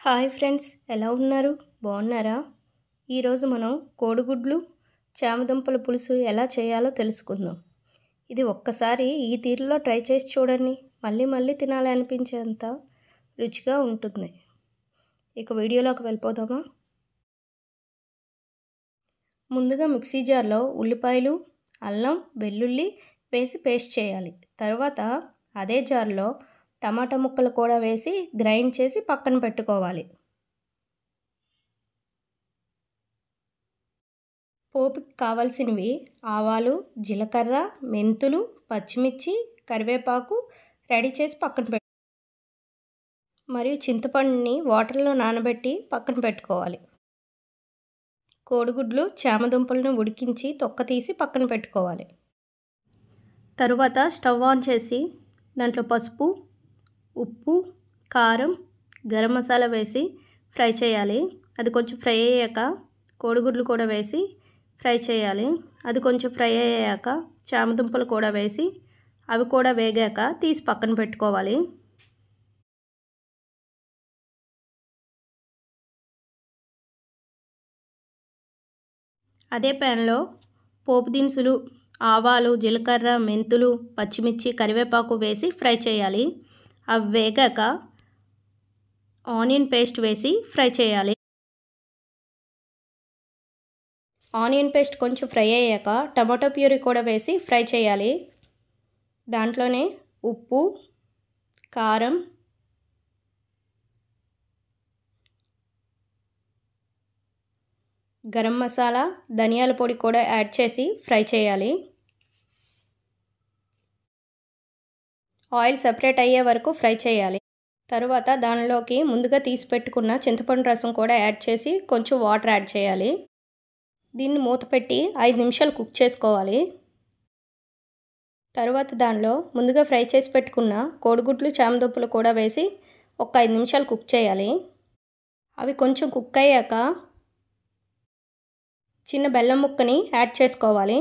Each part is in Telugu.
హాయ్ ఫ్రెండ్స్, ఎలా ఉన్నారు? బాగున్నారా? ఈరోజు మనం కోడిగుడ్లు చామదుంపల పులుసు ఎలా చేయాలో తెలుసుకుందాం. ఇది ఒక్కసారి ఈ తీరులో ట్రై చేసి చూడండి, మళ్ళీ మళ్ళీ తినాలి అనిపించేంత రుచిగా ఉంటుంది. ఇక వీడియోలోకి వెళ్ళిపోదామా? ముందుగా మిక్సీ జార్లో ఉల్లిపాయలు, అల్లం, వెల్లుల్లి వేసి పేస్ట్ చేయాలి. తర్వాత అదే జార్లో టమాటా ముక్కలు కూడా వేసి గ్రైండ్ చేసి పక్కన పెట్టుకోవాలి. పోపుకి కావాల్సినవి ఆవాలు, జీలకర్ర, మెంతులు, పచ్చిమిర్చి, కరివేపాకు రెడీ చేసి పక్కన మరియు చింతపండుని వాటర్లో నానబెట్టి పక్కన పెట్టుకోవాలి. కోడిగుడ్లు, చామదుంపలను ఉడికించి తొక్క తీసి పక్కన పెట్టుకోవాలి. తరువాత స్టవ్ ఆన్ చేసి దాంట్లో పసుపు, ఉప్పు, కారం, గరం మసాలా వేసి ఫ్రై చేయాలి. అది కొంచెం ఫ్రై అయ్యాక కోడిగుడ్లు కూడా వేసి ఫ్రై చేయాలి. అది కొంచెం ఫ్రై అయ్యాక చామదుంపలు కూడా వేసి అవి కూడా వేగాక తీసి పక్కన పెట్టుకోవాలి. అదే ప్యాన్లో పోపు దినుసులు, ఆవాలు, జీలకర్ర, మెంతులు, పచ్చిమిర్చి, కరివేపాకు వేసి ఫ్రై చేయాలి. అవి వేగాక ఆనియన్ పేస్ట్ వేసి ఫ్రై చేయాలి. ఆనియన్ పేస్ట్ కొంచెం ఫ్రై అయ్యాక టమాటో ప్యూరీ కూడా వేసి ఫ్రై చేయాలి. దాంట్లోనే ఉప్పు, కారం, గరం మసాలా, ధనియాల పొడి కూడా యాడ్ చేసి ఫ్రై చేయాలి. ఆయిల్ సెపరేట్ అయ్యే వరకు ఫ్రై చేయాలి. తరువాత దానిలోకి ముందుగా తీసి పెట్టుకున్న చింతపండు రసం కూడా యాడ్ చేసి కొంచెం వాటర్ యాడ్ చేయాలి. దీన్ని మూత పెట్టి 5 నిమిషాలు కుక్ చేసుకోవాలి. తరువాత దానిలో ముందుగా ఫ్రై చేసి పెట్టుకున్న కోడిగుడ్లు, చామదుంపలు కూడా వేసి ఒక 5 నిమిషాలు కుక్ చేయాలి. అవి కొంచెం కుక్ అయ్యాక చిన్న బెల్లం ముక్కని యాడ్ చేసుకోవాలి.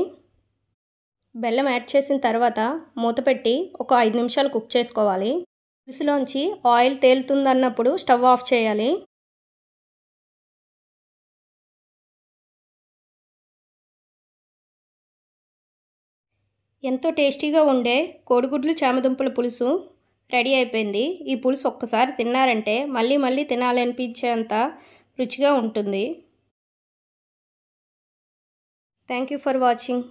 బెల్లం యాడ్ చేసిన తర్వాత మూత పెట్టి ఒక 5 నిమిషాలు కుక్ చేసుకోవాలి. పులుసులోంచి ఆయిల్ తేలుతుందన్నప్పుడు స్టవ్ ఆఫ్ చేయాలి. ఎంతో టేస్టీగా ఉండే కోడిగుడ్లు చామదుంపల పులుసు రెడీ అయిపోయింది. ఈ పులుసు ఒక్కసారి తిన్నారంటే మళ్ళీ మళ్ళీ తినాలనిపించేంత రుచిగా ఉంటుంది. Thank you for watching.